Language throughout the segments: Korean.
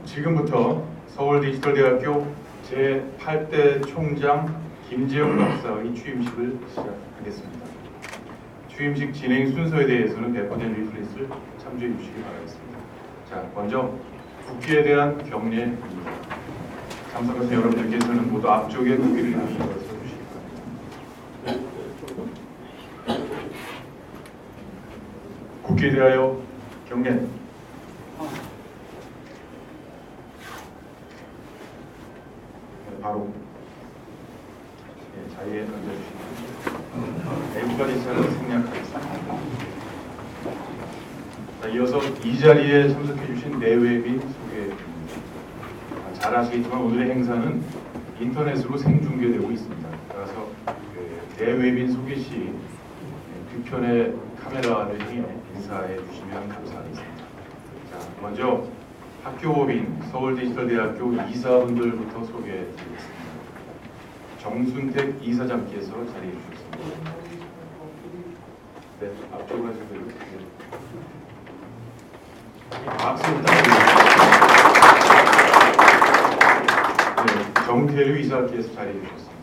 지금부터 서울디지털대학교 제8대 총장 김재용 박사의 취임식을 시작하겠습니다. 취임식 진행 순서에 대해서는 배포된 리플릿을 참조해 주시기 바라겠습니다. 자, 먼저 국기에 대한 경례입니다. 참석하신 여러분들께서는 모두 앞쪽에 국기를 이루어서 주시기 바랍니다. 국기에 대하여 경례. 바로 자리에 앉아주시면 내부까지 차를 생략하겠습니다. 자, 이어서 이 자리에 참석해 주신 내외빈 소개드립니다. 잘 아시겠지만 오늘의 행사는 인터넷으로 생중계되고 있습니다. 따라서 내외빈 소개 시 뒤편의 카메라를 통해 인사해 주시면 감사하겠습니다. 자, 먼저 학교법인 서울디지털대학교 이사분들부터 소개해드리겠습니다. 정순택 이사장께서 자리해 주셨습니다. 네, 앞쪽으로 하시고요. 박수 부탁드립니다. 네, 정태류 이사께서 자리해 주셨습니다.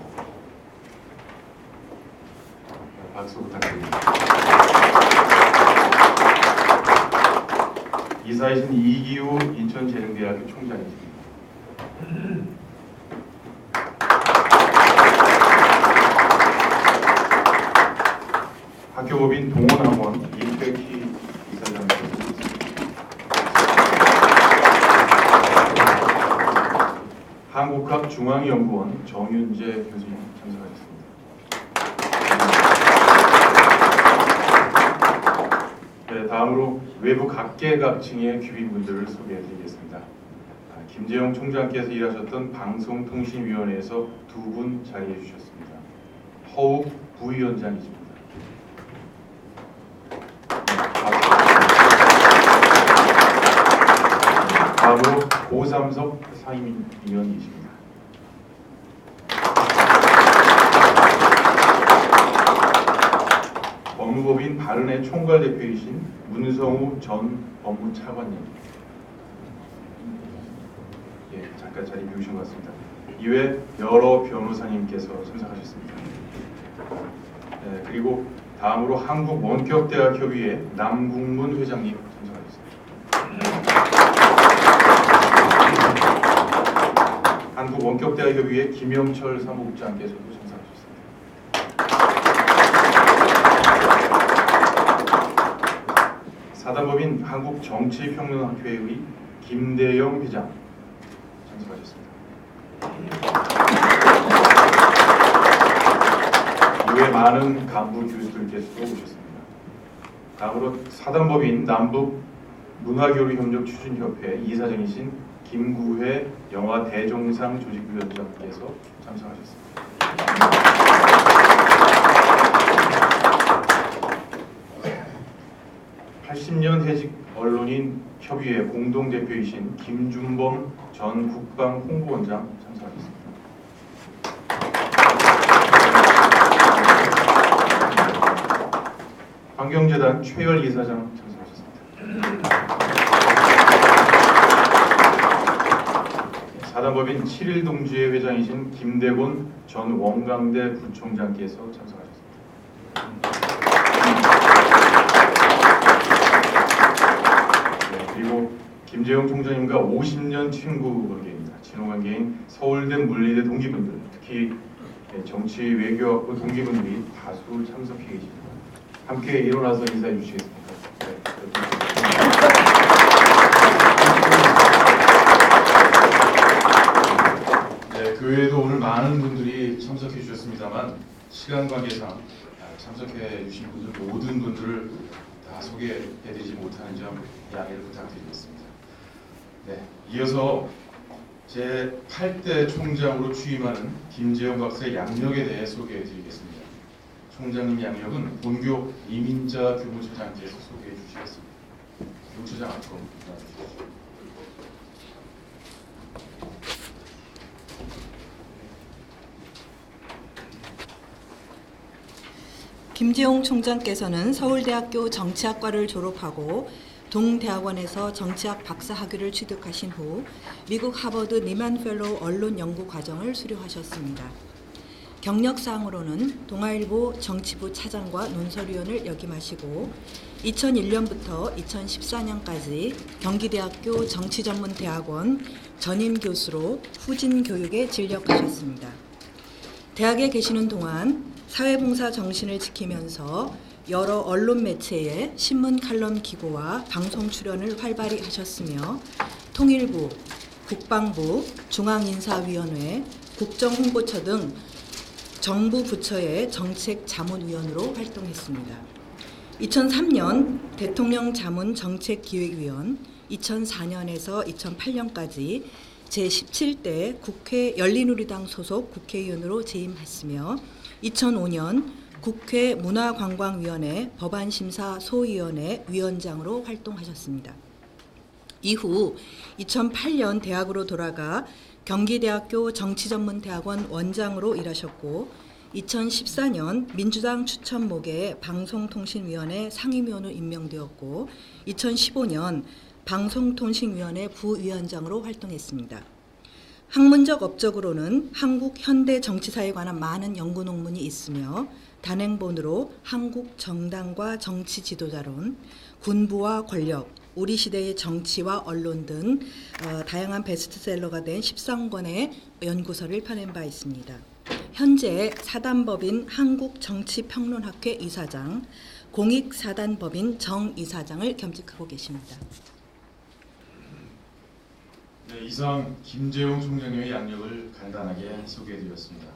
네, 박수 부탁드립니다. 이사이신 이기우 인천재능대학교 총장이십니다. 학교법인 동원학원 임백희 이사장이십니다. 한국학중앙연구원 정윤재 교수님 참석하셨습니다. 네, 다음으로 외부 각계각층의 귀빈분들을 소개해드리겠습니다. 김재용 총장께서 일하셨던 방송통신위원회에서 두 분 자리해 주셨습니다. 허욱 부위원장이십니다. 다음으로 고삼석 상임위원이십니다. 법무법인 바른의 총괄대표이신 문성우 전 법무차관님. 예, 잠깐 자리 비우신 것 같습니다. 이외 여러 변호사님께서 참석하셨습니다. 네, 그리고 다음으로 한국원격대학협의회 남국문 회장님 참석하셨습니다. 한국원격대학협의회 김영철 사무국장께서도 참석하셨습니다. 사단법인 한국정치평론학회의 김대영 회장 참석하셨습니다. 이외 많은 간부 교수들께서도 오셨습니다. 다음으로 사단법인 남북문화교류협력 추진협회 이사장이신 김구회 영화 대종상 조직위원장께서 참석하셨습니다. 80년 해직 언론인 협의회 공동대표이신 김준범 전 국방홍보원장 참석하셨습니다. 환경재단 최열 이사장 참석하셨습니다. 사단법인 7.1동지회 회장이신 김대곤 전 원광대 부총장께서 참석하셨습니다. 그리고 김재용 총장님과 50년 친구 관계입니다. 친호 관계인 서울대 물리대 동기분들, 특히 정치 외교학부 동기분들이 다수 참석해 계십니다. 함께 일어나서 인사해 주시겠습니까? 네, 그 외에도 오늘 많은 분들이 참석해 주셨습니다만 시간 관계상 참석해 주신 분들 모든 분들을 다 소개해드리지 못하는 점 양해를 부탁드리겠습니다. 네, 이어서 제8대 총장으로 취임하는 김재용 박사의 양력에 대해 소개해드리겠습니다. 총장님 양력은 본교 이민자 교무처장께서 소개해 주시겠습니다. 교무처장 앞으로 나와주십시오. 김재용 총장께서는 서울대학교 정치학과를 졸업하고 동대학원에서 정치학 박사 학위를 취득하신 후 미국 하버드 니만 펠로우 언론 연구 과정을 수료하셨습니다. 경력사항으로는 동아일보 정치부 차장과 논설위원을 역임하시고 2001년부터 2014년까지 경기대학교 정치전문대학원 전임 교수로 후진 교육에 진력하셨습니다. 대학에 계시는 동안 사회봉사 정신을 지키면서 여러 언론 매체에 신문 칼럼 기고와 방송 출연을 활발히 하셨으며 통일부, 국방부, 중앙인사위원회, 국정홍보처 등 정부 부처의 정책 자문위원으로 활동했습니다. 2003년 대통령 자문 정책기획위원, 2004년에서 2008년까지 제17대 국회 열린우리당 소속 국회의원으로 재임했으며 2005년 국회 문화관광위원회 법안심사 소위원회 위원장으로 활동하셨습니다. 이후 2008년 대학으로 돌아가 경기대학교 정치전문대학원 원장으로 일하셨고 2014년 민주당 추천목에 방송통신위원회 상임위원으로 임명되었고 2015년 방송통신위원회 부위원장으로 활동했습니다. 학문적 업적으로는 한국 현대 정치사에 관한 많은 연구 논문이 있으며 단행본으로 한국 정당과 정치 지도자론, 군부와 권력, 우리 시대의 정치와 언론 등 다양한 베스트셀러가 된 13권의 연구서를 펴낸 바 있습니다. 현재 사단법인 한국정치평론학회 이사장, 공익사단법인 정이사장을 겸직하고 계십니다. 네, 이상 김재용 총장님의 양력을 간단하게 소개해드렸습니다.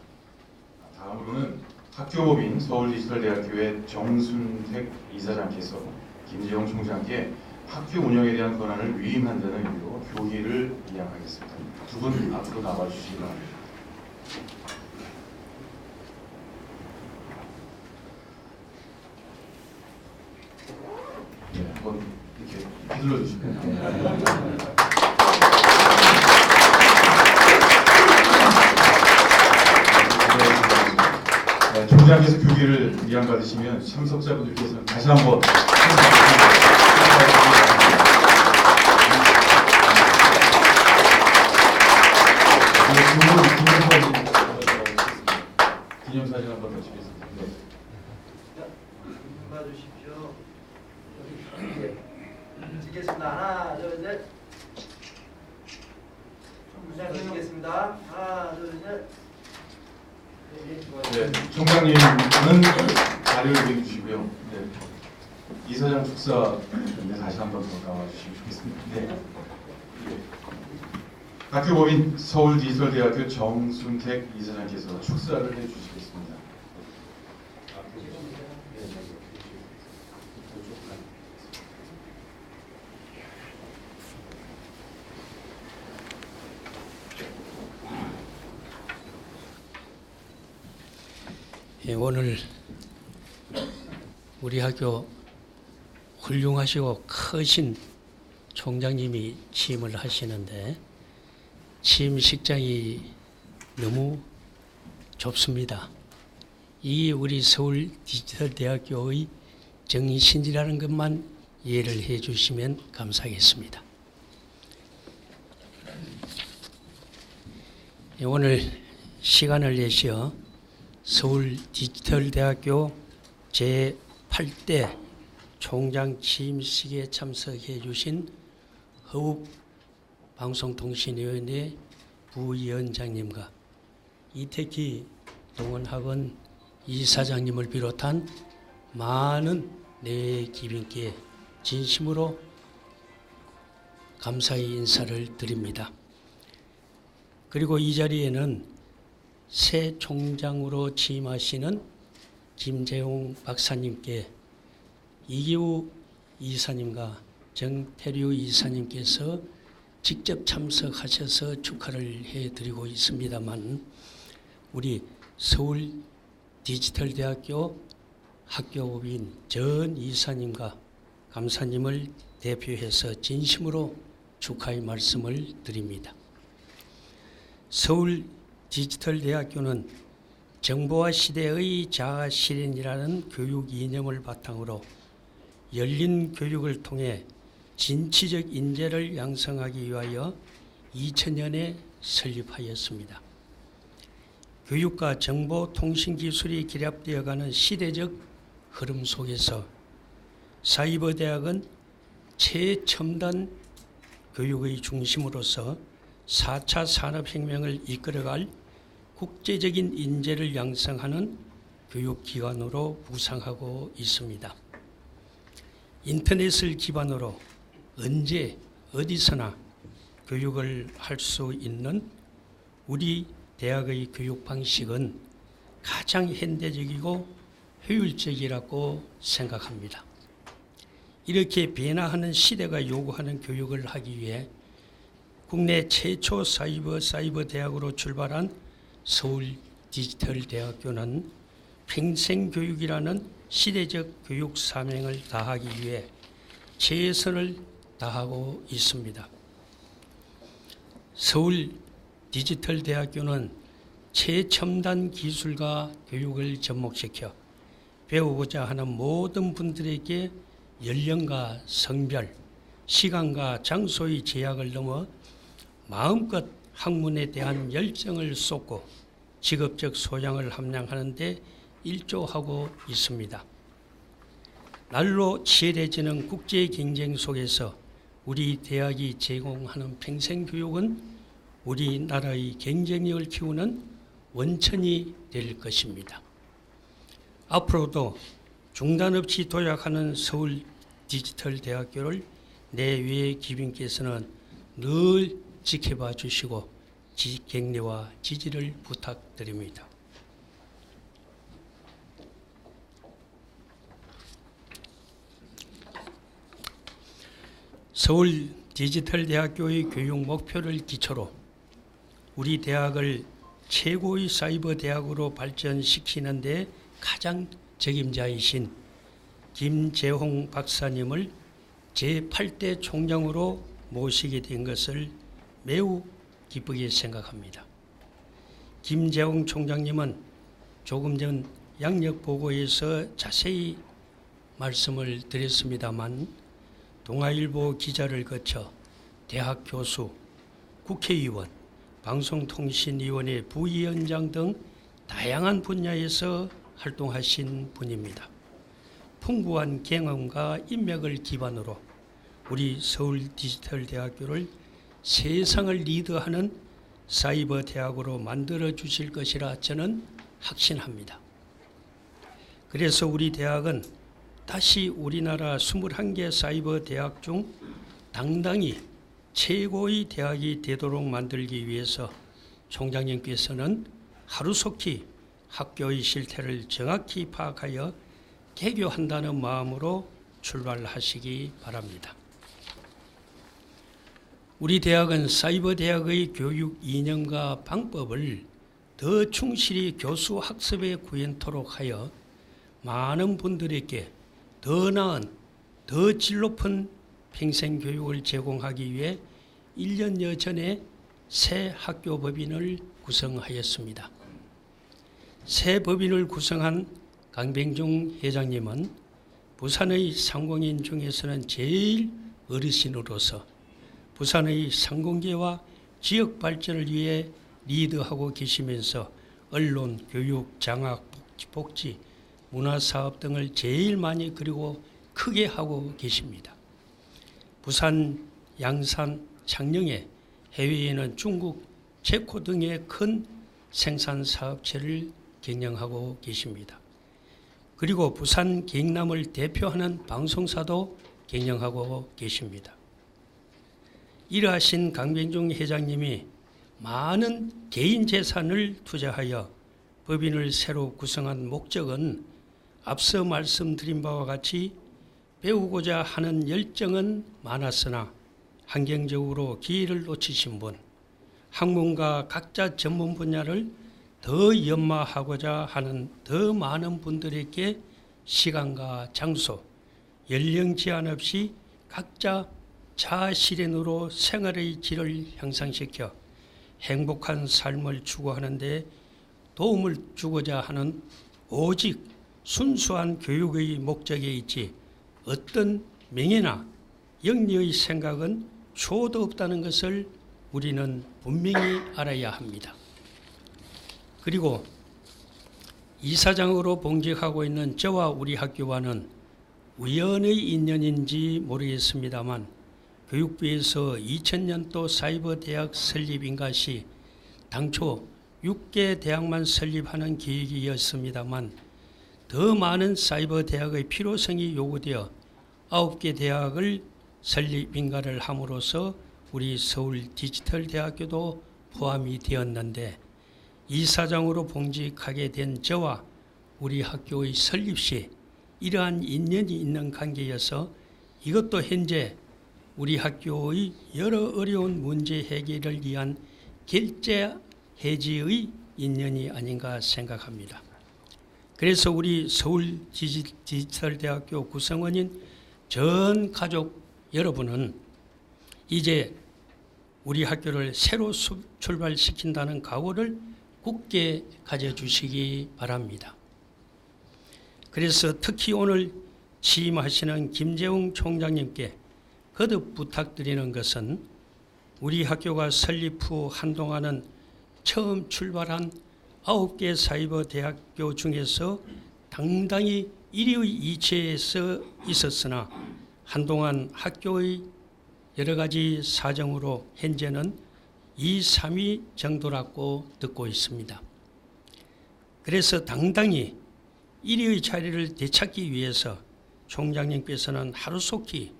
다음으로는 학교법인 서울디지털대학교의 정순택 이사장께서 김재용 총장께 학교 운영에 대한 권한을 위임한다는 의미로 교의를 이양하겠습니다. 두 분 앞으로 나와주시기 바랍니다. 네, 한번 이렇게 휘둘러 주시면. 네, 총장께서 교기를 이양받으시면 참석자분들께서는 다시 한번 기념사진 한번 더 찍겠습니다. 네. 봐주십시오. 찍겠습니다. 하나, 둘, 셋. 총장님 찍겠습니다. 하나, 둘, 셋. 네, 총장님은 자료를 보여주시고요. 네. 이사장 축사 다시 한번 더 나와주시면 좋겠습니다. 네. 학교법인 서울디지털대학교 정순택 이사장께서 축사를 해주시겠습니다. 오늘 우리 학교 훌륭하시고 크신 총장님이 취임을 하시는데 취임식장이 너무 좁습니다. 이 우리 서울디지털대학교의 정신이라는 것만 이해를 해 주시면 감사하겠습니다. 오늘 시간을 내시어 서울디지털대학교 제8대 총장 취임식에 참석해 주신 허욱 방송통신위원회 부위원장님과 이태기 동원학원 이사장님을 비롯한 많은 내 기빈께 진심으로 감사의 인사를 드립니다. 그리고 이 자리에는 새 총장으로 취임하시는 김재용 박사님께 이기우 이사님과 정태류 이사님께서 직접 참석하셔서 축하를 해드리고 있습니다만 우리 서울디지털대학교 학교법인 전 이사님과 감사님을 대표해서 진심으로 축하의 말씀을 드립니다. 서울디지털대학교는 정보화 시대의 자아실현이라는 교육 이념을 바탕으로 열린 교육을 통해 진취적 인재를 양성하기 위하여 2000년에 설립하였습니다. 교육과 정보통신기술이 결합되어가는 시대적 흐름 속에서 사이버대학은 최첨단 교육의 중심으로서 4차 산업혁명을 이끌어갈 국제적인 인재를 양성하는 교육기관으로 부상하고 있습니다. 인터넷을 기반으로 언제 어디서나 교육을 할 수 있는 우리 대학의 교육 방식은 가장 현대적이고 효율적이라고 생각합니다. 이렇게 변화하는 시대가 요구하는 교육을 하기 위해 국내 최초 사이버 대학으로 출발한 서울 디지털대학교는 평생교육이라는 시대적 교육 사명을 다하기 위해 최선을 다하고 있습니다. 서울 디지털대학교는 최첨단 기술과 교육을 접목시켜 배우고자 하는 모든 분들에게 연령과 성별, 시간과 장소의 제약을 넘어 마음껏 학문에 대한 열정을 쏟고 직업적 소양을 함양하는 데 일조하고 있습니다. 날로 치열해지는 국제 경쟁 속에서 우리 대학이 제공하는 평생교육은 우리나라의 경쟁력을 키우는 원천이 될 것입니다. 앞으로도 중단 없이 도약하는 서울 디지털대학교를 내외의 귀빈께서는 늘 지켜봐 주시고 격려와 지지를 부탁드립니다. 서울 디지털대학교의 교육 목표를 기초로 우리 대학을 최고의 사이버 대학으로 발전시키는 데 가장 책임자이신 김재홍 박사님을 제8대 총장으로 모시게 된 것을 매우 기쁘게 생각합니다. 김재홍 총장님은 조금 전 양력 보고에서 자세히 말씀을 드렸습니다만 동아일보 기자를 거쳐 대학 교수, 국회의원, 방송통신위원회 부위원장 등 다양한 분야에서 활동하신 분입니다. 풍부한 경험과 인맥을 기반으로 우리 서울 디지털대학교를 세상을 리드하는 사이버 대학으로 만들어 주실 것이라 저는 확신합니다. 그래서 우리 대학은 다시 우리나라 21개 사이버 대학 중 당당히 최고의 대학이 되도록 만들기 위해서 총장님께서는 하루속히 학교의 실태를 정확히 파악하여 개교한다는 마음으로 출발하시기 바랍니다. 우리 대학은 사이버 대학의 교육 이념과 방법을 더 충실히 교수 학습에 구현토록 하여 많은 분들에게 더 나은, 더 질 높은 평생교육을 제공하기 위해 1년여 전에 새 학교법인을 구성하였습니다. 새 법인을 구성한 강병중 회장님은 부산의 상공인 중에서는 제일 어르신으로서 부산의 상공계와 지역 발전을 위해 리드하고 계시면서 언론, 교육, 장학, 복지, 문화사업 등을 제일 많이 그리고 크게 하고 계십니다. 부산, 양산, 창녕에 해외에는 중국, 체코 등의 큰 생산사업체를 경영하고 계십니다. 그리고 부산 경남을 대표하는 방송사도 경영하고 계십니다. 이러하신 강병중 회장님이 많은 개인 재산을 투자하여 법인을 새로 구성한 목적은 앞서 말씀드린 바와 같이 배우고자 하는 열정은 많았으나 환경적으로 기회를 놓치신 분, 학문과 각자 전문 분야를 더 연마하고자 하는 더 많은 분들에게 시간과 장소, 연령 제한 없이 각자 자아 실현으로 생활의 질을 향상시켜 행복한 삶을 추구하는 데 도움을 주고자 하는 오직 순수한 교육의 목적에 있지 어떤 명예나 영리의 생각은 추호도 없다는 것을 우리는 분명히 알아야 합니다. 그리고 이사장으로 봉직하고 있는 저와 우리 학교와는 우연의 인연인지 모르겠습니다만 교육부에서 2000년도 사이버대학 설립인가 시 당초 6개 대학만 설립하는 계획이었습니다만 더 많은 사이버대학의 필요성이 요구되어 9개 대학을 설립인가를 함으로써 우리 서울 디지털대학교도 포함이 되었는데 이사장으로 봉직하게 된 저와 우리 학교의 설립 시 이러한 인연이 있는 관계여서 이것도 현재 우리 학교의 여러 어려운 문제 해결을 위한 결제 해지의 인연이 아닌가 생각합니다. 그래서 우리 서울 디지털대학교 구성원인 전 가족 여러분은 이제 우리 학교를 새로 출발시킨다는 각오를 굳게 가져주시기 바랍니다. 그래서 특히 오늘 취임하시는 김재웅 총장님께 거듭 부탁드리는 것은 우리 학교가 설립 후 한동안은 처음 출발한 9개 사이버 대학교 중에서 당당히 1위의 위치에 있었으나 한동안 학교의 여러 가지 사정으로 현재는 2, 3위 정도라고 듣고 있습니다. 그래서 당당히 1위의 자리를 되찾기 위해서 총장님께서는 하루속히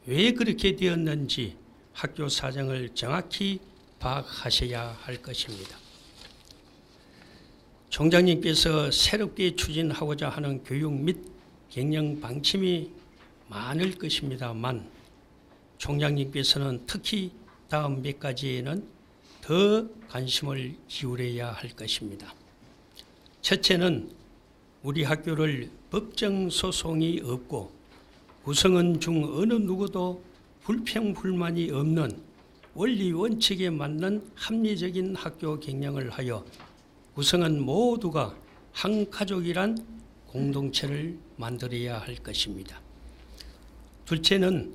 왜 그렇게 되었는지 학교 사정을 정확히 파악하셔야 할 것입니다. 총장님께서 새롭게 추진하고자 하는 교육 및 경영 방침이 많을 것입니다만 총장님께서는 특히 다음 몇 가지에는 더 관심을 기울여야 할 것입니다. 첫째는 우리 학교를 법정 소송이 없고 구성원 중 어느 누구도 불평불만이 없는 원리 원칙에 맞는 합리적인 학교 경영을 하여 구성원 모두가 한 가족이란 공동체를 만들어야 할 것입니다. 둘째는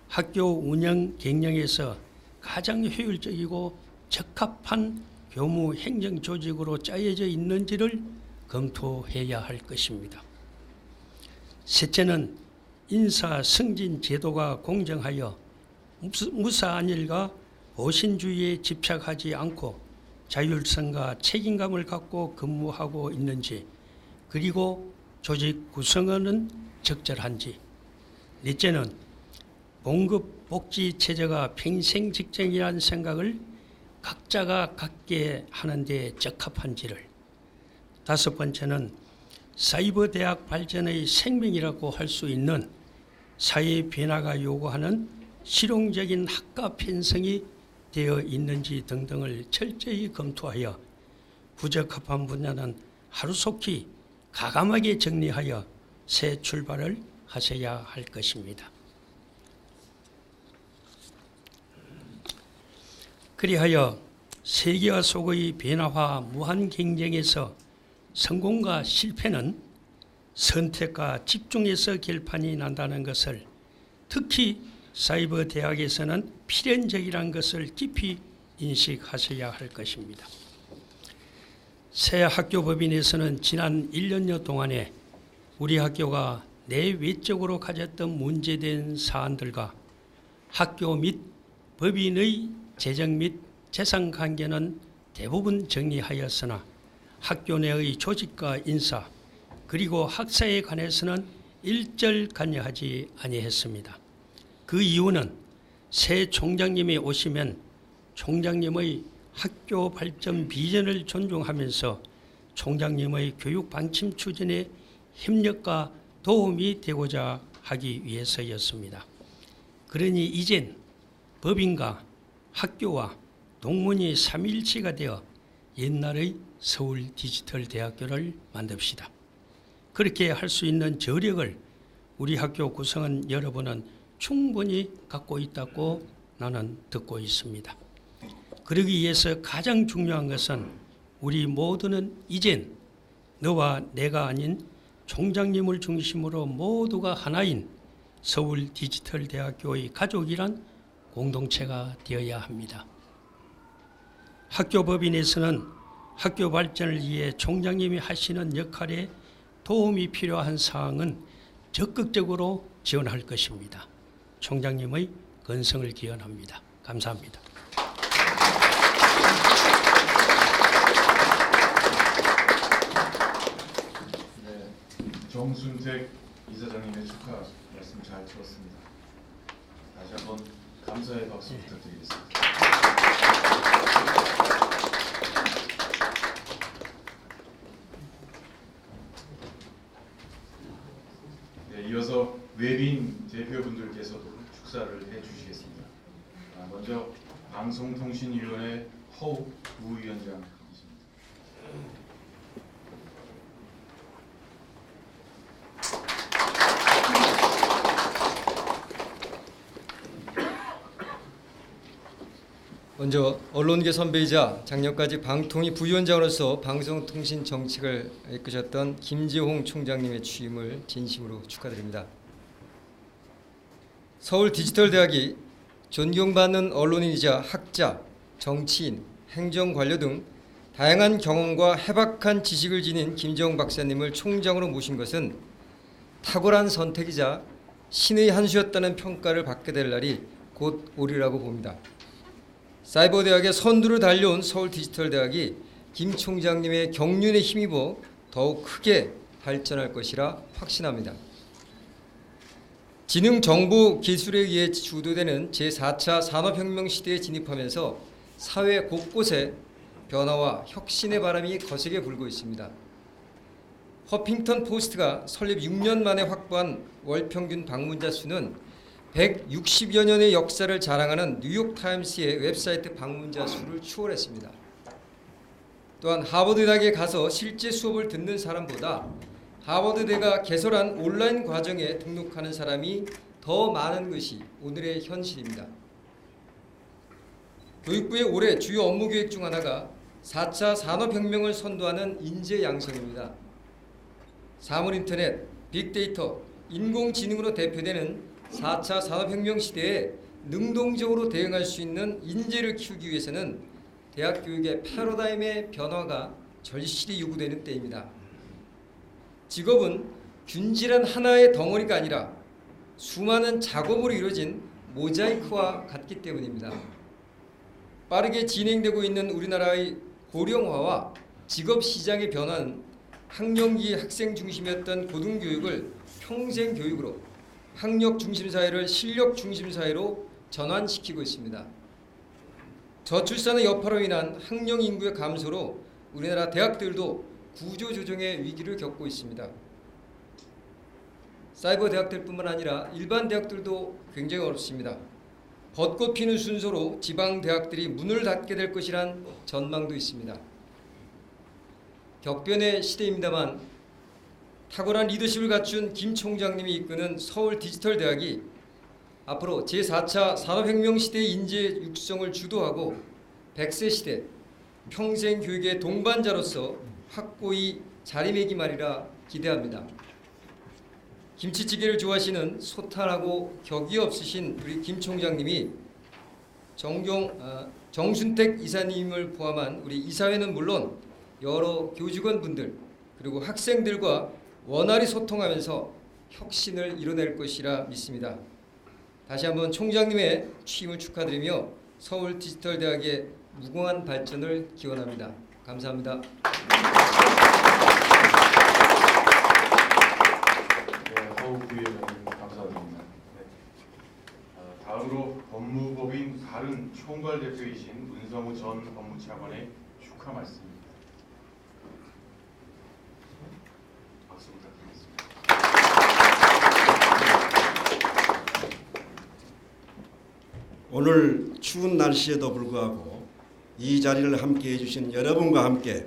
학교 운영 경영에서 가장 효율적이고 적합한 교무 행정 조직으로 짜여져 있는지를 검토해야 할 것입니다. 셋째는 인사 승진 제도가 공정하여 무사한 일과 보신주의에 집착하지 않고 자율성과 책임감을 갖고 근무하고 있는지, 그리고 조직 구성원은 적절한지. 넷째는 봉급 복지 체제가 평생 직장이라는 생각을 각자가 갖게 하는데 적합한지를. 다섯 번째는 사이버 대학 발전의 생명이라고 할 수 있는 사회 변화가 요구하는 실용적인 학과 편성이 되어 있는지 등등을 철저히 검토하여 부적합한 분야는 하루속히 가감하게 정리하여 새 출발을 하셔야 할 것입니다. 그리하여 세계와 속의 변화와 무한 경쟁에서 성공과 실패는 선택과 집중에서 결판이 난다는 것을, 특히 사이버 대학에서는 필연적이라는 것을 깊이 인식하셔야 할 것입니다. 새 학교 법인에서는 지난 1년여 동안에 우리 학교가 내외적으로 가졌던 문제된 사안들과 학교 및 법인의 재정 및 재산 관계는 대부분 정리하였으나 학교 내의 조직과 인사 그리고 학사에 관해서는 일절 관여하지 아니했습니다. 그 이유는 새 총장님이 오시면 총장님의 학교 발전 비전을 존중하면서 총장님의 교육 방침 추진에 협력과 도움이 되고자 하기 위해서였습니다. 그러니 이젠 법인과 학교와 동문이 삼일치가 되어 옛날의 서울 디지털대학교를 만듭시다. 그렇게 할 수 있는 저력을 우리 학교 구성원 여러분은 충분히 갖고 있다고 나는 듣고 있습니다. 그러기 위해서 가장 중요한 것은 우리 모두는 이젠 너와 내가 아닌 총장님을 중심으로 모두가 하나인 서울 디지털대학교의 가족이란 공동체가 되어야 합니다. 학교법인에서는 학교 발전을 위해 총장님이 하시는 역할에 도움이 필요한 사항은 적극적으로 지원할 것입니다. 총장님의 건성을 기원합니다. 감사합니다. 네, 정순택 이사장님의 축하 말씀 잘 들었습니다. 다시 한번 감사의 박수 부탁드리겠습니다. 네, 이어서 외빈 대표분들께서도 축사를 해주시겠습니다. 먼저 방송통신위원회 허욱 부위원장이십니다. 먼저 언론계 선배이자 작년까지 방통위 부위원장으로서 방송통신 정책을 이끄셨던 김재홍 총장님의 취임을 진심으로 축하드립니다. 서울 디지털대학이 존경받는 언론인이자 학자, 정치인, 행정관료 등 다양한 경험과 해박한 지식을 지닌 김재홍 박사님을 총장으로 모신 것은 탁월한 선택이자 신의 한 수였다는 평가를 받게 될 날이 곧 오리라고 봅니다. 사이버대학의 선두를 달려온 서울 디지털대학이 김 총장님의 경륜에 힘입어 더욱 크게 발전할 것이라 확신합니다. 지능 정보 기술에 의해 주도되는 제4차 산업혁명 시대에 진입하면서 사회 곳곳에 변화와 혁신의 바람이 거세게 불고 있습니다. 허핑턴 포스트가 설립 6년 만에 확보한 월 평균 방문자 수는 160여 년의 역사를 자랑하는 뉴욕타임스의 웹사이트 방문자 수를 추월했습니다. 또한 하버드대학에 가서 실제 수업을 듣는 사람보다 하버드대가 개설한 온라인 과정에 등록하는 사람이 더 많은 것이 오늘의 현실입니다. 교육부의 올해 주요 업무 계획 중 하나가 4차 산업혁명을 선도하는 인재 양성입니다. 사물인터넷, 빅데이터, 인공지능으로 대표되는 4차 산업혁명 시대에 능동적으로 대응할 수 있는 인재를 키우기 위해서는 대학 교육의 패러다임의 변화가 절실히 요구되는 때입니다. 직업은 균질한 하나의 덩어리가 아니라 수많은 작업으로 이루어진 모자이크와 같기 때문입니다. 빠르게 진행되고 있는 우리나라의 고령화와 직업 시장의 변화는 학령기 학생 중심이었던 고등교육을 평생 교육으로, 학력 중심 사회를 실력 중심 사회로 전환시키고 있습니다. 저출산의 여파로 인한 학령 인구의 감소로 우리나라 대학들도 구조조정의 위기를 겪고 있습니다. 사이버 대학들뿐만 아니라 일반 대학들도 굉장히 어렵습니다. 벚꽃 피는 순서로 지방 대학들이 문을 닫게 될 것이란 전망도 있습니다. 격변의 시대입니다만 탁월한 리더십을 갖춘 김 총장님이 이끄는 서울 디지털대학이 앞으로 제4차 산업혁명 시대의 인재 육성을 주도하고 100세 시대 평생 교육의 동반자로서 확고히 자리매김하리라 기대합니다. 김치찌개를 좋아하시는 소탈하고 격이 없으신 우리 김 총장님이 정순택 이사님을 포함한 우리 이사회는 물론 여러 교직원분들 그리고 학생들과 원활히 소통하면서 혁신을 이뤄낼 것이라 믿습니다. 다시 한번 총장님의 취임을 축하드리며 서울 디지털대학의 무궁한 발전을 기원합니다. 감사합니다. 네, 허욱 부위원장님 감사드립니다. 네. 다음으로 법무법인 다른 총괄 대표이신 문성우 전 법무차관의 축하 말씀입니다. 박수 부탁드리겠습니다. 오늘 추운 날씨에도 불구하고 이 자리를 함께 해주신 여러분과 함께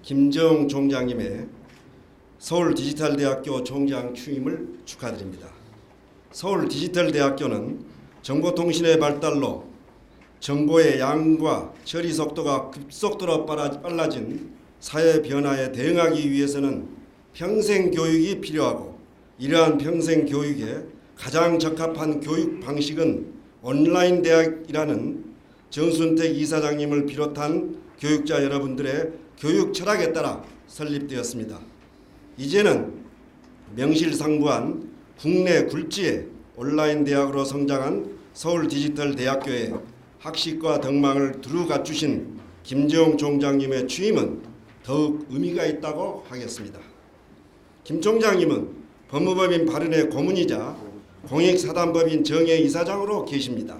김재홍 총장님의 서울 디지털대학교 총장 취임을 축하드립니다. 서울 디지털대학교는 정보통신의 발달로 정보의 양과 처리 속도가 급속도로 빨라진 사회 변화에 대응하기 위해서는 평생 교육이 필요하고 이러한 평생 교육에 가장 적합한 교육 방식은 온라인 대학이라는 정순택 이사장님을 비롯한 교육자 여러분들의 교육 철학에 따라 설립되었습니다. 이제는 명실상부한 국내 굴지의 온라인 대학으로 성장한 서울디지털대학교에 학식과 덕망을 두루 갖추신 김재용 총장님의 취임은 더욱 의미가 있다고 하겠습니다. 김 총장님은 법무법인 발언의 고문이자 공익사단법인 정예이사장으로 계십니다.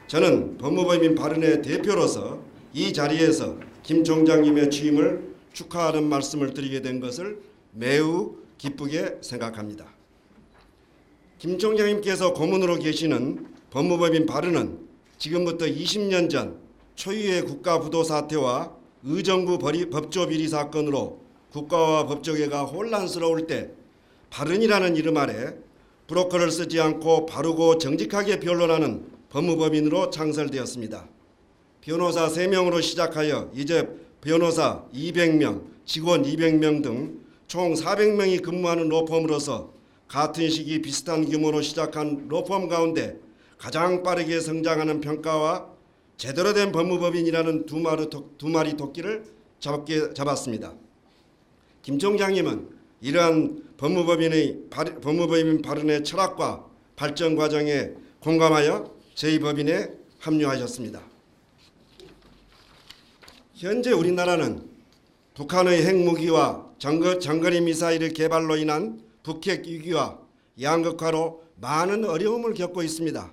저는 법무법인 발언의 대표로서 이 자리에서 김 총장님의 취임을 축하하는 말씀을 드리게 된 것을 매우 기쁘게 생각합니다. 김 총장님께서 고문으로 계시는 법무법인 발언은 지금부터 20년 전 초유의 국가부도 사태와 의정부 법조 비리 사건으로 국가와 법조계가 혼란스러울 때 발언이라는 이름 아래 브로커를 쓰지 않고 바르고 정직하게 변론하는 법무법인으로 창설되었습니다. 변호사 3명으로 시작하여 이제 변호사 200명, 직원 200명 등 총 400명이 근무하는 로펌으로서 같은 시기 비슷한 규모로 시작한 로펌 가운데 가장 빠르게 성장하는 평가와 제대로 된 법무법인이라는 두 마리 토끼를 잡았습니다. 김 총장님은 이러한 법무법인 발언의 철학과 발전 과정에 공감하여 저희 법인에 합류하셨습니다. 현재 우리나라는 북한의 핵무기와 장거리 미사일의 개발로 인한 북핵 위기와 양극화로 많은 어려움을 겪고 있습니다.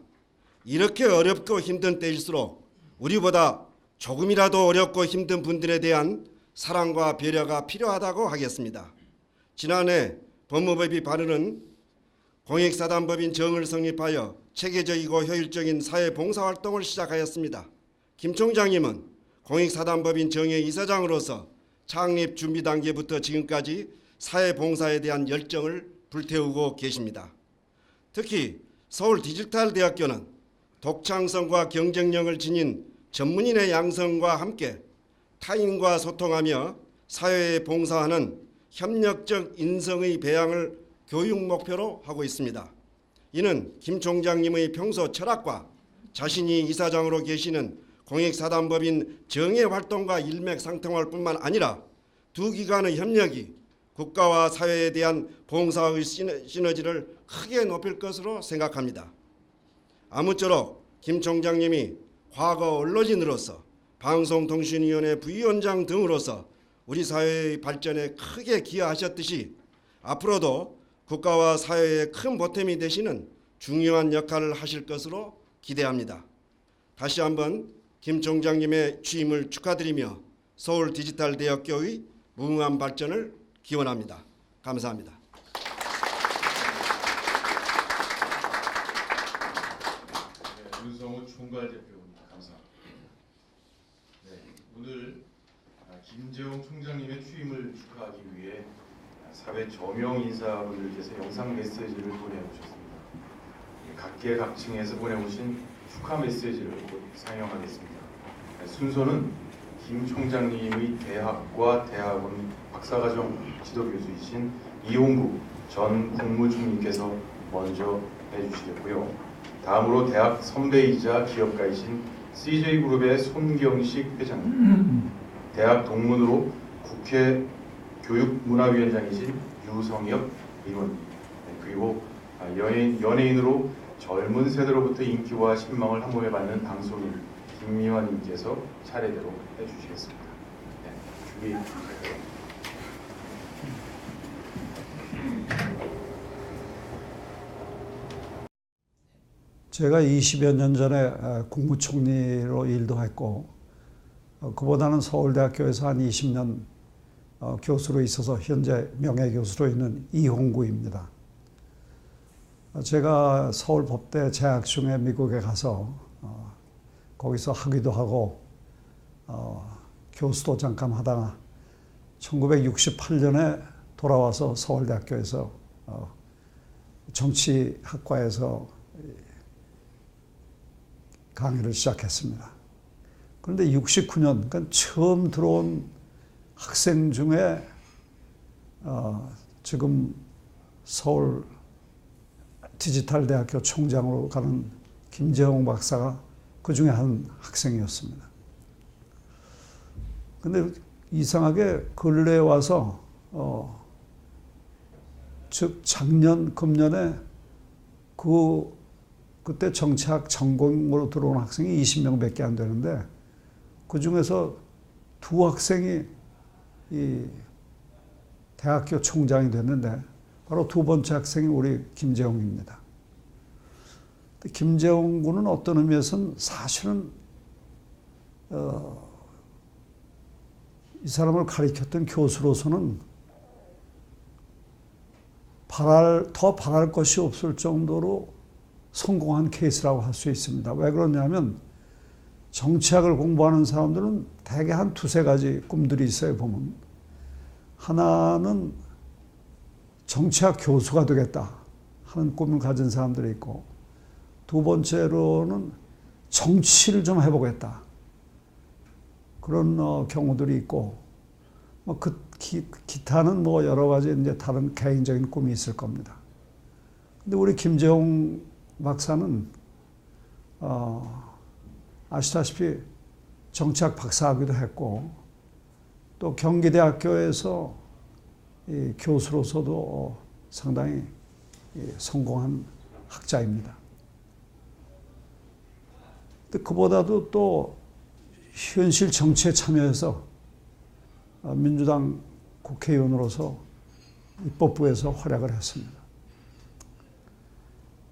이렇게 어렵고 힘든 때일수록 우리보다 조금이라도 어렵고 힘든 분들에 대한 사랑과 배려가 필요하다고 하겠습니다. 지난해 법무법인 발언은 공익사단법인 정을 성립하여 체계적이고 효율적인 사회봉사활동을 시작하였습니다. 김 총장님은 공익사단법인 정의 이사장으로서 창립 준비 단계부터 지금까지 사회봉사에 대한 열정을 불태우고 계십니다. 특히 서울디지털대학교는 독창성과 경쟁력을 지닌 전문인의 양성과 함께 타인과 소통하며 사회에 봉사하는 협력적 인성의 배양을 교육 목표로 하고 있습니다. 이는 김 총장님의 평소 철학과 자신이 이사장으로 계시는 공익사단법인 정의 활동과 일맥상통할 뿐만 아니라 두 기관의 협력이 국가와 사회에 대한 봉사의 시너지를 크게 높일 것으로 생각합니다. 아무쪼록 김 총장님이 과거 언론인으로서 방송통신위원회 부위원장 등으로서 우리 사회의 발전에 크게 기여하셨듯이 앞으로도 국가와 사회에 큰 보탬이 되시는 중요한 역할을 하실 것으로 기대합니다. 다시 한번 김 총장님의 취임을 축하드리며 서울디지털대학교의 무궁한 발전을 기원합니다. 감사합니다. 네, 윤성우 총괄대표입니다. 감사합니다. 네, 오늘 김재용 총장님의 취임을 축하하기 위해 사회 저명 인사분들께서 영상 메시지를 보내오셨습니다. 각계각층에서 보내오신 축하 메시지를 곧 상영하겠습니다. 순서는 김 총장님의 대학과 대학원 박사과정 지도교수이신 이홍구 전 국무총리께서 먼저 해주시겠고요. 다음으로 대학 선배이자 기업가이신 CJ그룹의 손경식 회장님, 대학 동문으로 국회 교육문화위원장이신 유성엽 의원, 그리고 연예인으로 젊은 세대로부터 인기와 신망을 한 몸에 받는 방송인 김미화님께서 차례대로 해주시겠습니다. 네, 준비. 제가 20여 년 전에 국무총리로 일도 했고 그보다는 서울대학교에서 한 20년 교수로 있어서 현재 명예교수로 있는 이홍구입니다. 제가 서울법대 재학 중에 미국에 가서 거기서 학위도 하고 교수도 잠깐 하다가 1968년에 돌아와서 서울대학교에서 정치학과에서 강의를 시작했습니다. 그런데 69년, 그러니까 처음 들어온 학생 중에 지금 서울 디지털 대학교 총장으로 가는 김재홍 박사가 그 중에 한 학생이었습니다. 근데 이상하게 근래에 와서 즉 작년 금년에 그때 정치학 전공으로 들어온 학생이 20명밖에 안 되는데 그 중에서 두 학생이 이 대학교 총장이 됐는데 바로 두 번째 학생이 우리 김재홍입니다. 김재홍 군은 어떤 의미에서는 사실은 이 사람을 가리켰던 교수로서는 더 바랄 것이 없을 정도로 성공한 케이스라고 할 수 있습니다. 왜 그러냐면 정치학을 공부하는 사람들은 대개 한 두세 가지 꿈들이 있어요, 보면. 하나는 정치학 교수가 되겠다 하는 꿈을 가진 사람들이 있고, 두 번째로는 정치를 좀 해보겠다. 그런 경우들이 있고, 기타는 여러 가지 이제 다른 개인적인 꿈이 있을 겁니다. 근데 우리 김재홍 박사는 아시다시피 정치학 박사학위도 했고, 또 경기대학교에서 이 교수로서도 상당히 성공한 학자입니다. 근데 그보다도 또 현실 정치에 참여해서 민주당 국회의원으로서 입법부에서 활약을 했습니다.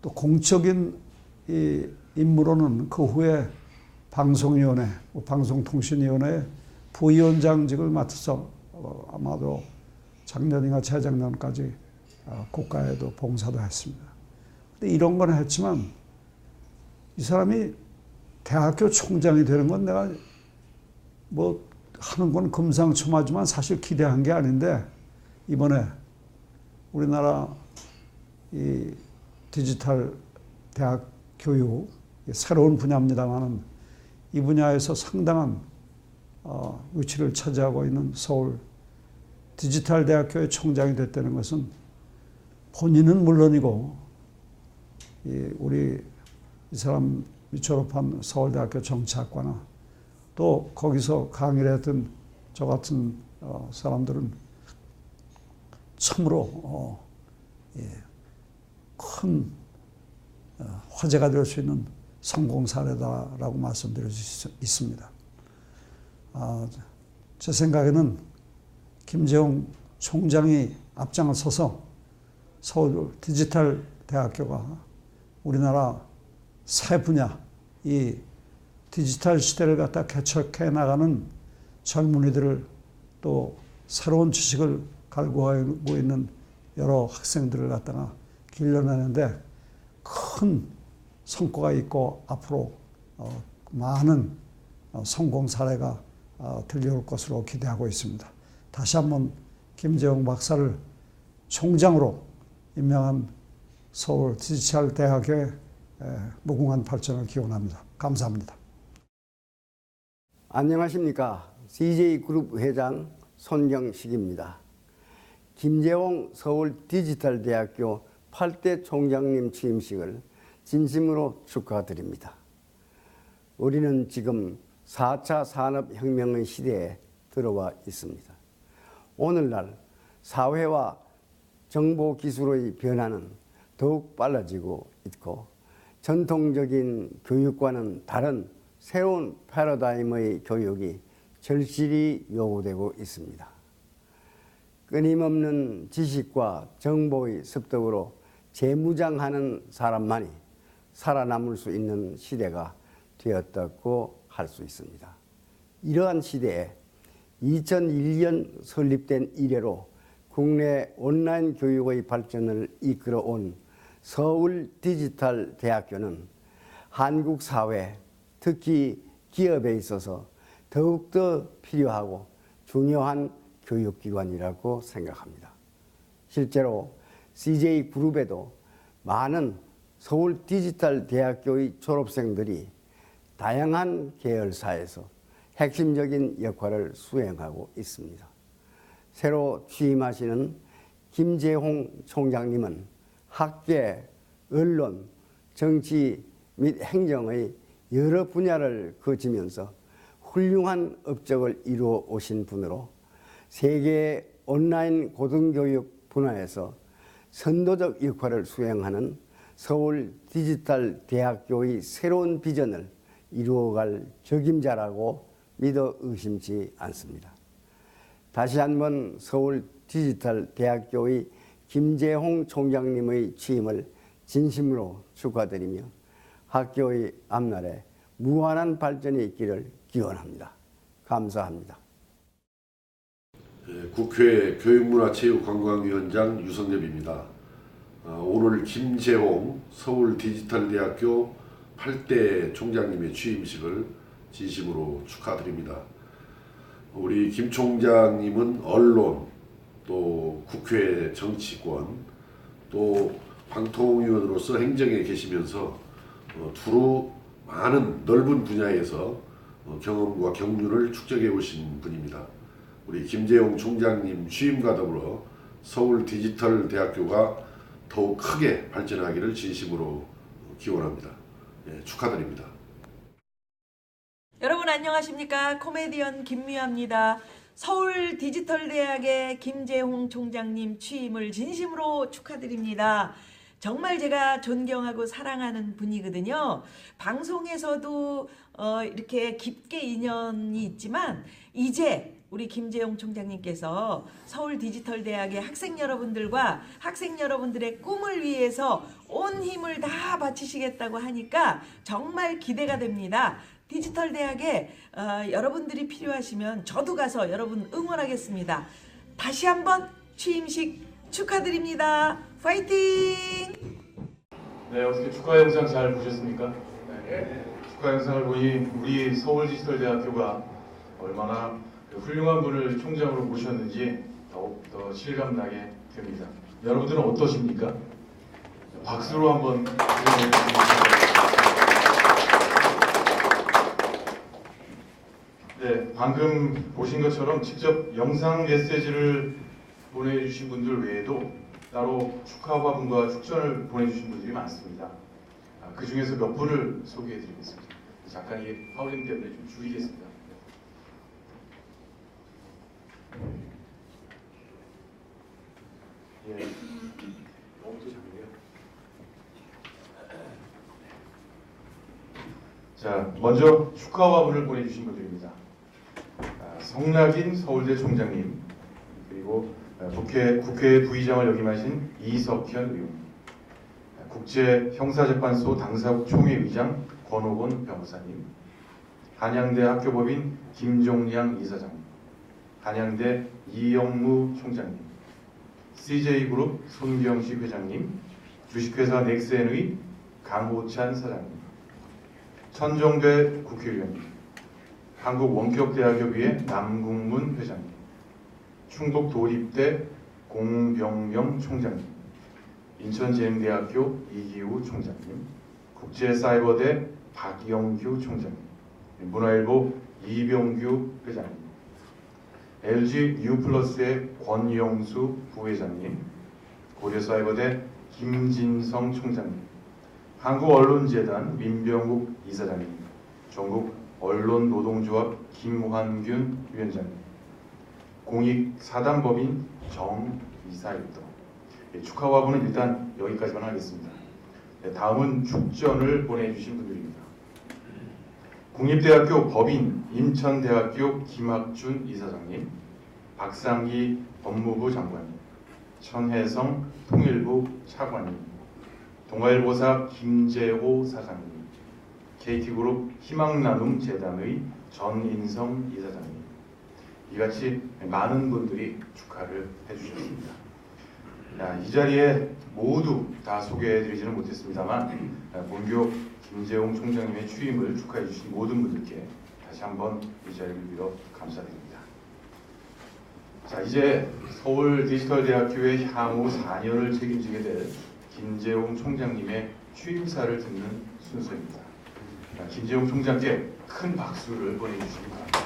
또 공적인 이 임무로는 그 후에 방송위원회, 방송통신위원회 부위원장직을 맡아서 아마도 작년인가 재작년까지 국가에도 봉사도 했습니다. 근데 이런 건 했지만 이 사람이 대학교 총장이 되는 건 내가 하는 건 금상첨화지만 사실 기대한 게 아닌데, 이번에 우리나라 이 디지털 대학 교육, 새로운 분야입니다만은 이 분야에서 상당한 위치를 차지하고 있는 서울 디지털 대학교의 총장이 됐다는 것은 본인은 물론이고 우리 이 사람이 졸업한 서울대학교 정치학과나 또 거기서 강의를 했던 저 같은 사람들은 참으로 큰 화제가 될 수 있는 성공 사례다라고 말씀드릴 수 있습니다. 제 생각에는 김재홍 총장이 앞장을 서서 서울 디지털 대학교가 우리나라 새 분야, 이 디지털 시대를 갖다 개척해 나가는 젊은이들을 또 새로운 지식을 갈구하고 있는 여러 학생들을 갖다가 길러내는데 큰 성과가 있고 앞으로 많은 성공 사례가 들려올 것으로 기대하고 있습니다. 다시 한번 김재홍 박사를 총장으로 임명한 서울 디지털 대학의 무궁한 발전을 기원합니다. 감사합니다. 안녕하십니까. CJ그룹 회장 손경식입니다. 김재홍 서울 디지털 대학교 8대 총장님 취임식을 진심으로 축하드립니다. 우리는 지금 4차 산업혁명의 시대에 들어와 있습니다. 오늘날 사회와 정보기술의 변화는 더욱 빨라지고 있고 전통적인 교육과는 다른 새로운 패러다임의 교육이 절실히 요구되고 있습니다. 끊임없는 지식과 정보의 습득으로 재무장하는 사람만이 살아남을 수 있는 시대가 되었다고 할 수 있습니다. 이러한 시대에 2001년 설립된 이래로 국내 온라인 교육의 발전을 이끌어온 서울 디지털 대학교는 한국 사회, 특히 기업에 있어서 더욱더 필요하고 중요한 교육기관이라고 생각합니다. 실제로 CJ그룹에도 많은 서울 디지털 대학교의 졸업생들이 다양한 계열사에서 핵심적인 역할을 수행하고 있습니다. 새로 취임하시는 김재홍 총장님은 학계, 언론, 정치 및 행정의 여러 분야를 거치면서 훌륭한 업적을 이루어 오신 분으로 세계 온라인 고등교육 분야에서 선도적 역할을 수행하는 서울 디지털 대학교의 새로운 비전을 이루어갈 적임자라고 믿어 의심치 않습니다. 다시 한번 서울 디지털 대학교의 김재홍 총장님의 취임을 진심으로 축하드리며 학교의 앞날에 무한한 발전이 있기를 기원합니다. 감사합니다. 국회 교육문화체육관광위원장 유성엽입니다. 오늘 김재홍 서울디지털대학교 8대 총장님의 취임식을 진심으로 축하드립니다. 우리 김 총장님은 언론, 또 국회 정치권, 또 방통위원으로서 행정에 계시면서 두루 많은 넓은 분야에서 경험과 경륜을 축적해 오신 분입니다. 우리 김재홍 총장님 취임과 더불어 서울디지털대학교가 더욱 크게 발전하기를 진심으로 기원합니다. 축하드립니다. 여러분 안녕하십니까? 코미디언 김미화입니다. 서울디지털대학의 김재홍 총장님 취임을 진심으로 축하드립니다. 정말 제가 존경하고 사랑하는 분이거든요. 방송에서도 이렇게 깊게 인연이 있지만 이제 우리 김재홍 총장님께서 서울디지털대학의 학생 여러분들과 학생 여러분들의 꿈을 위해서 온 힘을 다 바치시겠다고 하니까 정말 기대가 됩니다. 디지털대학에 여러분들이 필요하시면 저도 가서 여러분 응원하겠습니다. 다시 한번 취임식 축하드립니다. 파이팅! 네, 어떻게 축하 영상 잘 보셨습니까? 네. 축하 영상을 보니 우리 서울디지털대학교가 얼마나 훌륭한 분을 총장으로 모셨는지 더욱더 실감나게 됩니다. 여러분들은 어떠십니까? 박수로 한번 네, 방금 보신 것처럼 직접 영상 메시지를 보내주신 분들 외에도 따로 축하 화분과 축전을 보내주신 분들이 많습니다. 그 중에서 몇 분을 소개해드리겠습니다. 잠깐 이 파울링 때문에 좀 줄이겠습니다. 예, 너무 또 작네요. 자, 먼저 축하 화분을 보내주신 분들입니다. 성낙인 서울대 총장님, 그리고 국회 부의장을 역임하신 이석현 의원, 국제형사재판소 당사국 총회의장 권옥원 변호사님, 한양대 학교법인 김종량 이사장님, 한양대 이영무 총장님, CJ그룹 손경식 회장님, 주식회사 넥센의 강호찬 사장님, 천정배 국회의원님, 한국원격대학교비의 남궁문 회장님, 충북도립대 공병영 총장님, 인천재능대학교 이기우 총장님, 국제사이버대 박영규 총장님, 문화일보 이병규 회장님, LG U+의 권영수 부회장님, 고려사이버대 김진성 총장님, 한국언론재단 민병국 이사장님, 전국언론노동조합 김환균 위원장님, 공익사단법인 정이사입니다. 축하 화분은 일단 여기까지만 하겠습니다. 다음은 축전을 보내주신 분들입니다. 국립대학교 법인 인천대학교 김학준 이사장님, 박상기 법무부 장관님, 천혜성 통일부 차관님, 동아일보사 김재호 사장님, KT그룹 희망나눔 재단의 전인성 이사장님, 이같이 많은 분들이 축하를 해주셨습니다. 이 자리에 모두 다 소개해드리지는 못했습니다만 본교 김재홍 총장님의 취임을 축하해 주신 모든 분들께 다시 한번 이 자리를 빌어 감사드립니다. 자, 이제 서울디지털대학교의 향후 4년을 책임지게 될 김재홍 총장님의 취임사를 듣는 순서입니다. 김재홍 총장께 큰 박수를 보내주시기 바랍니다.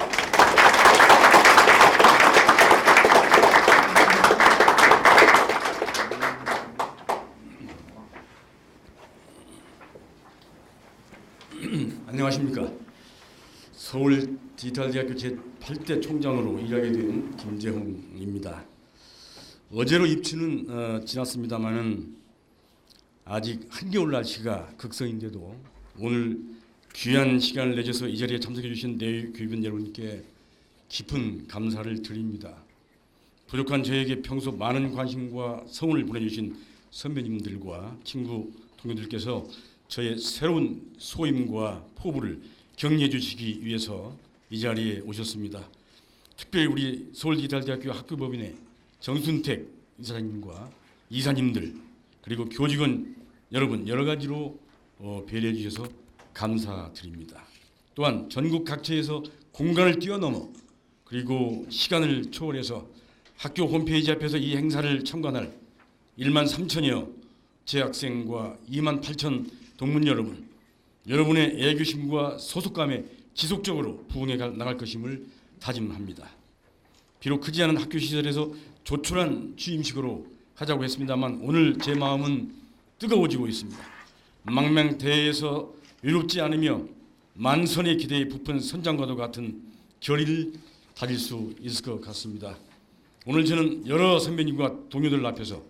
안녕하십니까. 서울 디지털대학교 제8대 총장으로 일하게 된 김재홍입니다. 어제로 입추는 지났습니다마는 아직 한겨울 날씨가 극성인데도 오늘 귀한 시간을 내줘서 이 자리에 참석해 주신 내교위원 여러분께 깊은 감사를 드립니다. 부족한 저에게 평소 많은 관심과 성원을 보내주신 선배님들과 친구 동료들께서 저의 새로운 소임과 포부를 격려해 주시기 위해서 이 자리에 오셨습니다. 특별히 우리 서울디지털대학교 학교법인의 정순택 이사장님과 이사님들 그리고 교직원 여러분 여러 가지로 배려해 주셔서 감사드립니다. 또한 전국 각처에서 공간을 뛰어넘어 그리고 시간을 초월해서 학교 홈페이지 앞에서 이 행사를 참관할 1만 3천여 재학생과 2만 8천 동문 여러분, 여러분의 애교심과 소속감에 지속적으로 부응해 나갈 것임을 다짐합니다. 비록 크지 않은 학교 시설에서 조촐한 취임식으로 하자고 했습니다만 오늘 제 마음은 뜨거워지고 있습니다. 망명대회에서 외롭지 않으며 만선의 기대에 부푼 선장과도 같은 결의를 다질 수 있을 것 같습니다. 오늘 저는 여러 선배님과 동료들 앞에서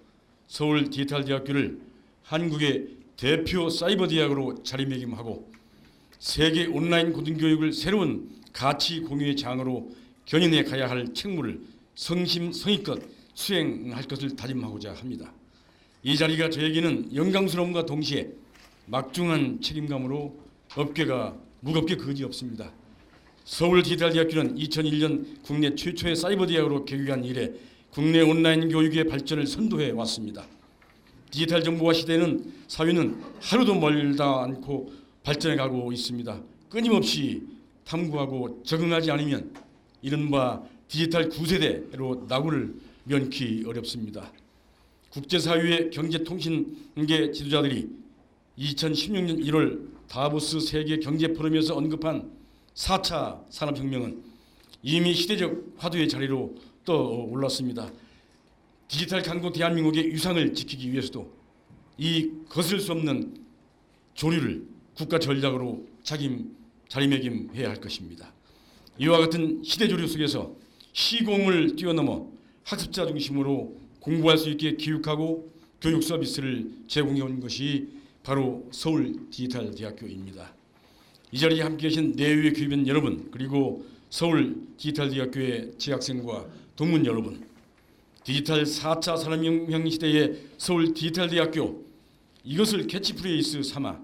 서울 디지털대학교를 한국의 대표 사이버 대학으로 자리매김하고 세계 온라인 고등교육을 새로운 가치 공유의 장으로 견인해 가야 할 책무를 성심성의껏 수행할 것을 다짐하고자 합니다. 이 자리가 저에게는 영광스러움과 동시에 막중한 책임감으로 어깨가 무겁게 그지없습니다. 서울 디지털대학교는 2001년 국내 최초의 사이버 대학으로 개교한 이래 국내 온라인 교육의 발전을 선도해 왔습니다. 디지털 정보화 시대는 사회는 하루도 멀다 않고 발전해 가고 있습니다. 끊임없이 탐구하고 적응하지 않으면 이른바 디지털 9세대로 나구를 면키 어렵습니다. 국제사회의 경제통신계 지도자들이 2016년 1월 다보스 세계 경제 포럼에서 언급한 4차 산업혁명은 이미 시대적 화두의 자리로 떠올랐습니다. 디지털 강국 대한민국의 유상을 지키기 위해서도 이 거슬 수 없는 조류를 국가 전략으로 자리매김해야 할 것입니다. 이와 같은 시대 조류 속에서 시공을 뛰어넘어 학습자 중심으로 공부할 수 있게 교육하고 교육 서비스를 제공해온 것이 바로 서울 디지털대학교입니다. 이 자리에 함께 계신 내외 교員여러분 그리고 서울 디지털대학교의 재학생과 동문 여러분, 디지털 4차 산업혁명 시대의 서울 디지털대학교 이것을 캐치프레이스 삼아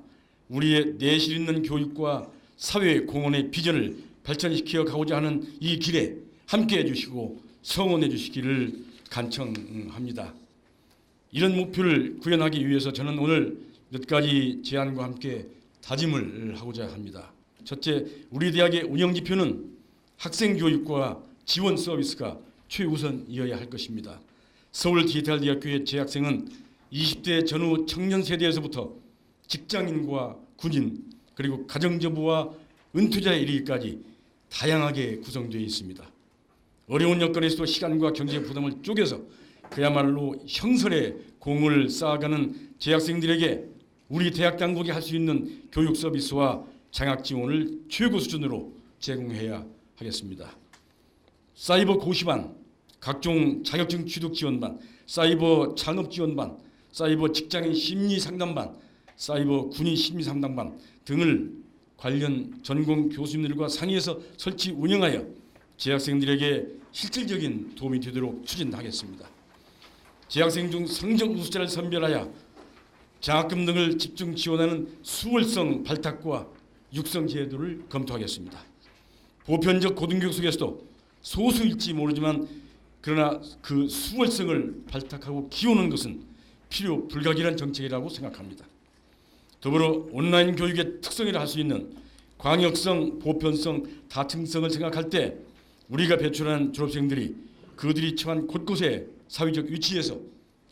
우리의 내실 있는 교육과 사회 공헌의 비전을 발전시켜 가고자 하는 이 길에 함께해 주시고 성원해 주시기를 간청합니다. 이런 목표를 구현하기 위해서 저는 오늘 몇 가지 제안과 함께 다짐을 하고자 합니다. 첫째, 우리 대학의 운영지표는 학생교육과 지원 서비스가 최우선이어야 할 것입니다. 서울 디지털대학교의 재학생은 20대 전후 청년 세대에서부터 직장인과 군인 그리고 가정주부와 은퇴자에 이르기까지 다양하게 구성되어 있습니다. 어려운 여건에서도 시간과 경제 부담을 쪼개서 그야말로 형설의 공을 쌓아가는 재학생들에게 우리 대학 당국이 할 수 있는 교육 서비스와 장학 지원을 최고 수준으로 제공해야 하겠습니다. 사이버 고시반, 각종 자격증 취득 지원반, 사이버 창업 지원반, 사이버 직장인 심리 상담반, 사이버 군인 심리 상담반 등을 관련 전공 교수님들과 상의해서 설치 운영하여 재학생들에게 실질적인 도움이 되도록 추진하겠습니다. 재학생 중 성적 우수자를 선별하여 장학금 등을 집중 지원하는 수월성 발탁과 육성 제도를 검토하겠습니다. 보편적 고등교육 속에서도 소수일지 모르지만 그러나 그 수월성을 발탁하고 키우는 것은 필요 불가결한 정책이라고 생각합니다. 더불어 온라인 교육의 특성이라 할 수 있는 광역성, 보편성, 다층성을 생각할 때 우리가 배출한 졸업생들이 그들이 처한 곳곳의 사회적 위치에서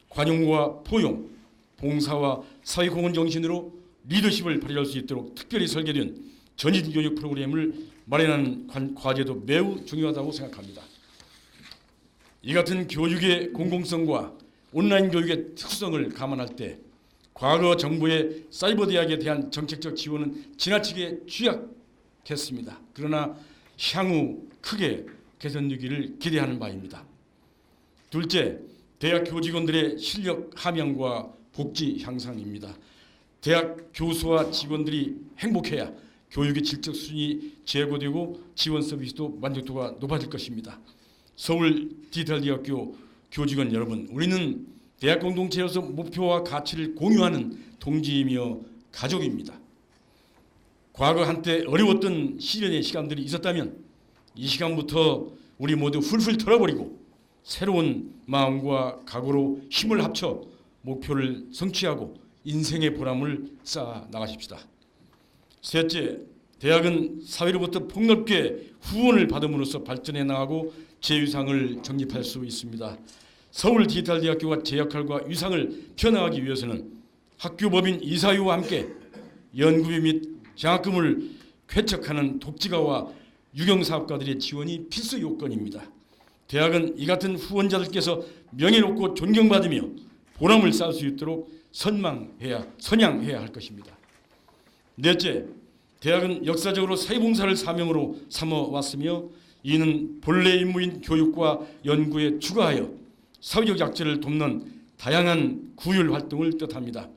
관용과 포용, 봉사와 사회공헌 정신으로 리더십을 발휘할 수 있도록 특별히 설계된 전인교육 프로그램을 마련하는 과제도 매우 중요하다고 생각합니다. 이 같은 교육의 공공성과 온라인 교육의 특수성을 감안할 때 과거 정부의 사이버 대학에 대한 정책적 지원은 지나치게 노력했습니다. 그러나 향후 크게 개선되기를 기대하는 바입니다. 둘째, 대학 교직원들의 실력 함양과 복지 향상입니다. 대학 교수와 직원들이 행복해야 교육의 질적 수준이 제고되고 지원 서비스도 만족도가 높아질 것입니다. 서울 디지털대학교 교직원 여러분, 우리는 대학 공동체로서 목표와 가치를 공유하는 동지이며 가족입니다. 과거 한때 어려웠던 시련의 시간들이 있었다면 이 시간부터 우리 모두 훌훌 털어버리고 새로운 마음과 각오로 힘을 합쳐 목표를 성취하고 인생의 보람을 쌓아 나가십시다. 셋째, 대학은 사회로부터 폭넓게 후원을 받음으로써 발전해 나가고 제 위상을 정립할 수 있습니다. 서울 디지털대학교가 제 역할과 위상을 펴나가기 위해서는 학교법인 이사위와 함께 연구비 및 장학금을 쾌척하는 독지가와 유경사업가들의 지원이 필수 요건입니다. 대학은 이 같은 후원자들께서 명예롭고 존경받으며 보람을 쌓을 수 있도록 선양해야 할 것입니다. 넷째, 대학은 역사적으로 사회봉사를 사명으로 삼아왔으며 이는 본래 임무인 교육과 연구에 추가하여 사회적 약자를 돕는 다양한 구휼 활동을 뜻합니다.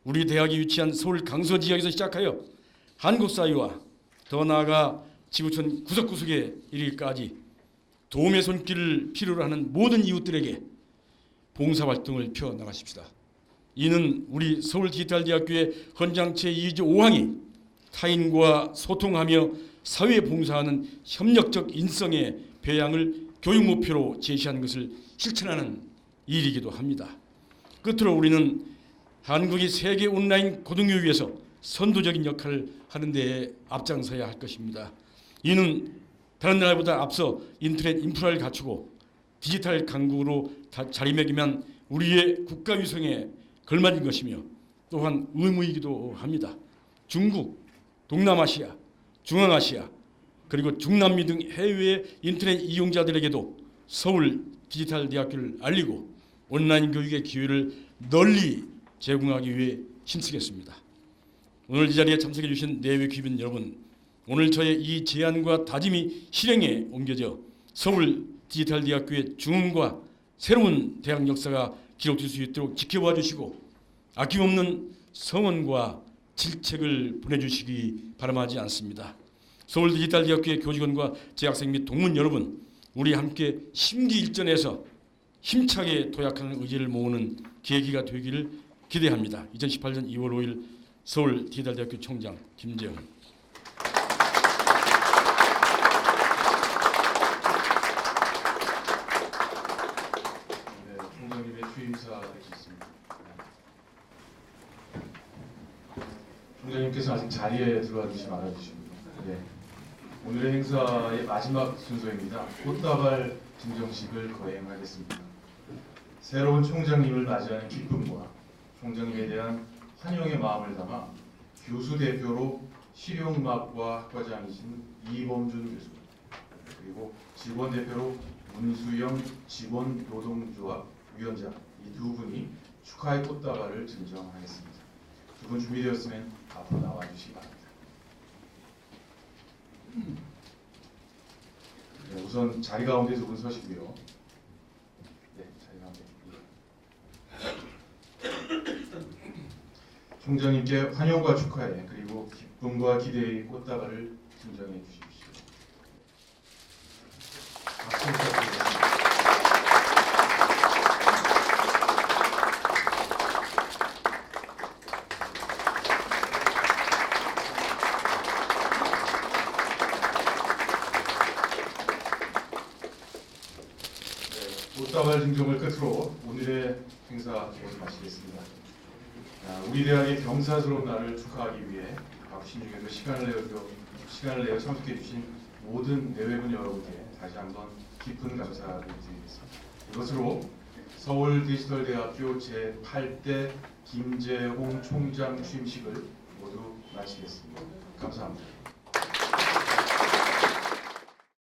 우리 대학이 위치한 서울 강서 지역에서 시작하여 한국 사회와 더 나아가 지구촌 구석구석에 이르기까지 도움의 손길을 필요로 하는 모든 이웃들에게 봉사활동을 펴나가십시다. 이는 우리 서울 디지털대학교의 헌장 제2조 5항이 타인과 소통하며 사회에 봉사하는 협력적 인성의 배양을 교육 목표로 제시한 것을 실천하는 일이기도 합니다. 끝으로 우리는 한국이 세계 온라인 고등교육에서 선도적인 역할을 하는 데에 앞장서야 할 것입니다. 이는 다른 나라보다 앞서 인터넷 인프라를 갖추고 디지털 강국으로 자리매김한 우리의 국가 위성에 걸맞은 것이며 또한 의무이기도 합니다. 중국, 동남아시아, 중앙아시아 그리고 중남미 등 해외의 인터넷 이용자들에게도 서울 디지털대학교를 알리고 온라인 교육의 기회를 널리 제공하기 위해 힘쓰겠습니다. 오늘 이 자리에 참석해 주신 내외 귀빈 여러분, 오늘 저의 이 제안과 다짐이 실행에 옮겨져 서울 디지털대학교의 중흥과 새로운 대학 역사가 기록될 수 있도록 지켜봐 주시고 아낌없는 성원과 질책을 보내주시기 바람하지 않습니다. 서울 디지털대학교의 교직원과 재학생 및 동문 여러분, 우리 함께 심기일전에서 힘차게 도약하는 의지를 모으는 계기가 되기를 기대합니다. 2018년 2월 5일 서울 디지털대학교 총장 김재훈. 네, 총장님의 취임사 되셨습니다. 총장님께서 아직 자리에 들어와 주시 말아주십니다. 네. 오늘의 행사의 마지막 순서입니다. 꽃다발 증정식을 거행하겠습니다. 새로운 총장님을 맞이하는 기쁨과 총장님에 대한 환영의 마음을 담아 교수 대표로 실용음악과 학과장이신 이범준 교수, 그리고 직원 대표로 문수영 직원노동조합 위원장, 이 두 분이 축하의 꽃다발을 증정하겠습니다. 두 분 준비되었으면 앞으로 나와 주시기 바랍니다. 네, 우선 자리 가운데 두 분 서시고요. 네, 자리 가운데. 총장님께 환영과 축하에 그리고 기쁨과 기대의 꽃다발을 증정해 주십시오. 박수 부탁드리겠습니다. 꽃다발 증정을 끝으로 오늘의 행사 모두 마치겠습니다. 우리 대학의 경사스러운 날을 축하하기 위해 바쁘신 중에도 시간을 내어 참석해 주신 모든 내외분 여러분께 다시 한번 깊은 감사를 드리겠습니다. 이것으로 서울 디지털대학교 제8대 김재홍 총장 취임식을 모두 마치겠습니다. 감사합니다.